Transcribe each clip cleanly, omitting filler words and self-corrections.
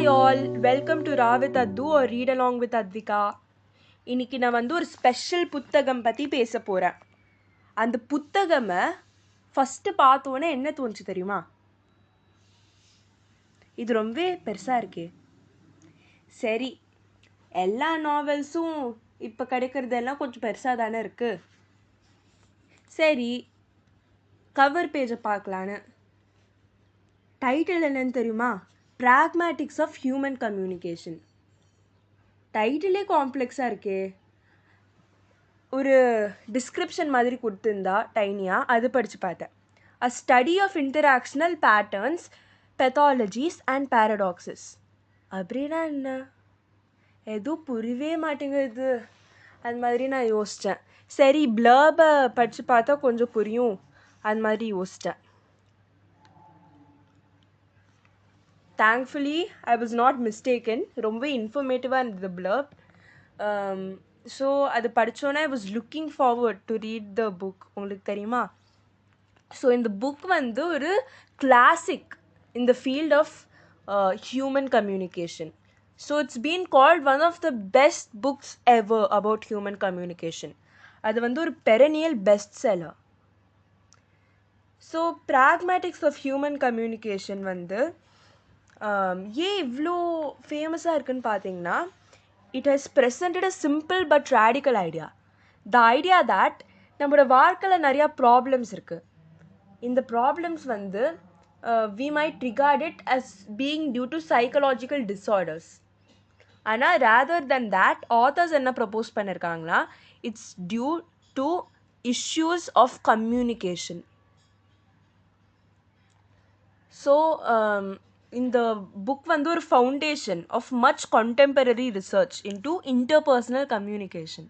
Hi all, welcome to Ra with Addu or Read Along with Advika. இன்னைக்கு நான் வந்து ஒரு ஸ்பெஷல் புத்தகம் பற்றி பேச போகிறேன். அந்த புத்தகமை ஃபஸ்ட்டு பார்த்தோன்னே என்ன தோணுச்சு தெரியுமா? இது ரொம்ப பெருசாக இருக்கே. சரி, எல்லா நாவல்ஸும் இப்போ கிடைக்கிறதெல்லாம் கொஞ்சம் பெருசாக தானே இருக்குது. சரி, கவர் பேஜை பார்க்கலான்னு. டைட்டில் என்னன்னு தெரியுமா? Pragmatics of Human Communication. டைட்டிலே காம்ப்ளெக்ஸாக இருக்கே. ஒரு டிஸ்கிரிப்ஷன் மாதிரி கொடுத்துருந்தா டைனியாக, அது படித்து பார்த்தேன். A study of interactional patterns, pathologies and paradoxes. அப்படின்னா என்ன? எதுவும் புரியவே மாட்டேங்குது. அது மாதிரி நான் யோசித்தேன். சரி, ப்ளர்பை படித்து பார்த்தா கொஞ்சம் புரியும், அது மாதிரி யோசித்தேன். Thankfully, I was not mistaken. ரொம்ப இன்ஃபர்மேட்டிவாக இருந்தது blurb. ஸோ அது படித்தோன்னே I was looking forward to read the book. உங்களுக்கு தெரியுமா? ஸோ இந்த புக் வந்து ஒரு classic in the field of human communication. So it's been called one of the best books ever about human communication. அது வந்து ஒரு perennial bestseller. So Pragmatics of Human Communication வந்து ஏன் இவ்வளோ ஃபேமஸாக இருக்குன்னு பார்த்தீங்கன்னா, it has presented a simple but radical idea. The idea that நம்மளோட வாழ்க்கையில் நிறையா ப்ராப்ளம்ஸ் இருக்குது. இந்த ப்ராப்ளம்ஸ் வந்து we might regard it as being due to psychological disorders. ஆனால் ரேதர் தென் தேட் ஆத்தர்ஸ் என்ன ப்ரப்போஸ் பண்ணியிருக்காங்களா, it's due to issues of communication. So இந்த புக் வந்து ஒரு foundation of much contemporary research into interpersonal communication.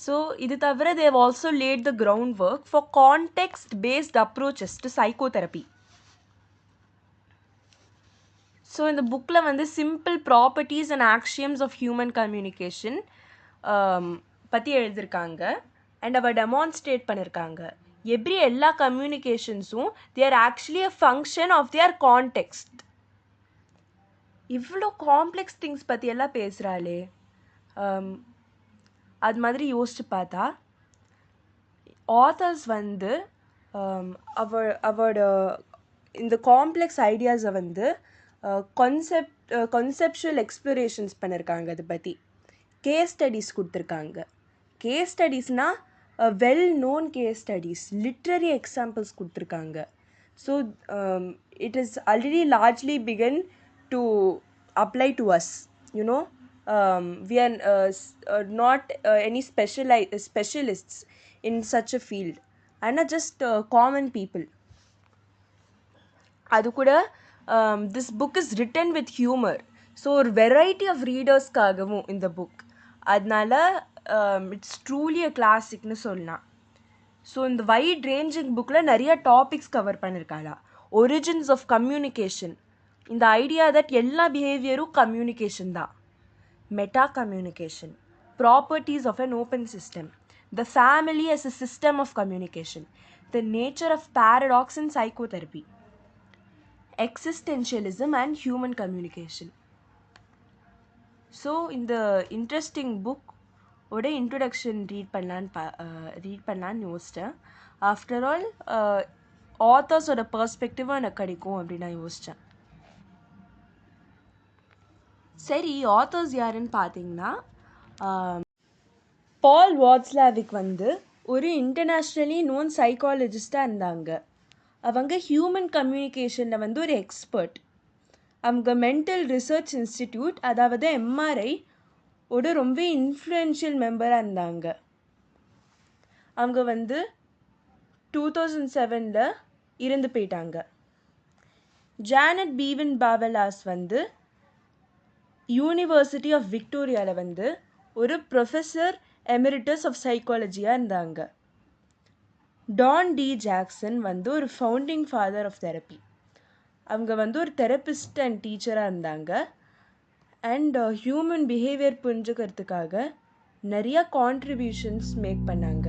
So இது தவிர they have also laid the ground work for context based approaches to psychotherapy. So இந்த புக்கில் வந்து simple properties and axioms of human communication பற்றி எழுதியிருக்காங்க and அவ demonstrate பண்ணியிருக்காங்க. எப்படி எல்லா கம்யூனிகேஷன்ஸும் they are actually a function of their context. இவ்வளோ காம்ப்ளெக்ஸ் திங்ஸ் பற்றி எல்லாம் பேசுகிறாளே, அது மாதிரி யோசிச்சு பார்த்தா ஆத்தர்ஸ் வந்து அவரோட இந்த காம்ப்ளெக்ஸ் ஐடியாஸை வந்து கான்செப்சுவல் எக்ஸ்ப்ளரேஷன்ஸ் பண்ணியிருக்காங்க. அதை பற்றி கேஸ் ஸ்டடீஸ் கொடுத்துருக்காங்க. கேஸ் ஸ்டடீஸ்னால் well-known case studies, literary examples கொடுத்துருக்காங்க. So it is already largely begun to apply to us. You know, we are not any specialists in such a field and are just common people. அது கூட this book is written with humor. So ஒரு variety of ரீடர்ஸ்க்காகவும் இந்த book, அதனால it's truly அ கிளாசிக்னு சொல்லலாம். So இந்த white ranging புக்கில் நிறைய topics cover பண்ணியிருக்காளா. ஒரிஜின்ஸ் ஆஃப் கம்யூனிகேஷன், இந்த ஐடியா தட் எல்லா பிஹேவியரும் கம்யூனிகேஷன் தான். Meta communication, properties of an open system, the family as a system of communication, the nature of paradox in psychotherapy, existentialism and human communication. So இந்த interesting book ஓட introduction read பண்ணலான்னு யோசித்தேன். After all ஆத்தர்ஸோட பர்ஸ்பெக்டிவாக எனக்கு கிடைக்கும் அப்படின்னு நான் யோசித்தேன். சரி, ஆத்தர்ஸ் யாருன்னு பார்த்தீங்கன்னா, பால் வாட்ஸ்லாவிக் வந்து ஒரு இன்டர்நேஷ்னலி நோன் சைக்காலஜிஸ்டாக இருந்தாங்க. அவங்க ஹியூமன் கம்யூனிகேஷனில் வந்து ஒரு எக்ஸ்பர்ட். அவங்க மென்டல் ரிசர்ச் இன்ஸ்டிடியூட், அதாவது எம்ஆர்ஐ ஓட ரொம்ப இன்ஃப்ளூயன்ஷியல் மெம்பராக இருந்தாங்க. அவங்க வந்து 2007 இறந்து போயிட்டாங்க. ஜானட் பீவன் பாவலாஸ் வந்து யூனிவர்சிட்டி ஆஃப் விக்டோரியாவில் வந்து ஒரு ப்ரொஃபஸர் எமெரிட்டஸ் ஆஃப் சைக்காலஜியாக இருந்தாங்க. டான் டி ஜாக்சன் வந்து ஒரு ஃபவுண்டிங் ஃபாதர் ஆஃப் தெரப்பி. அவங்க வந்து ஒரு தெரபிஸ்ட் அண்ட் டீச்சராக இருந்தாங்க. அண்ட் ஹியூமன் பிஹேவியர் புரிஞ்சுக்கிறதுக்காக நிறையா கான்ட்ரிபியூஷன்ஸ் மேக் பண்ணாங்க.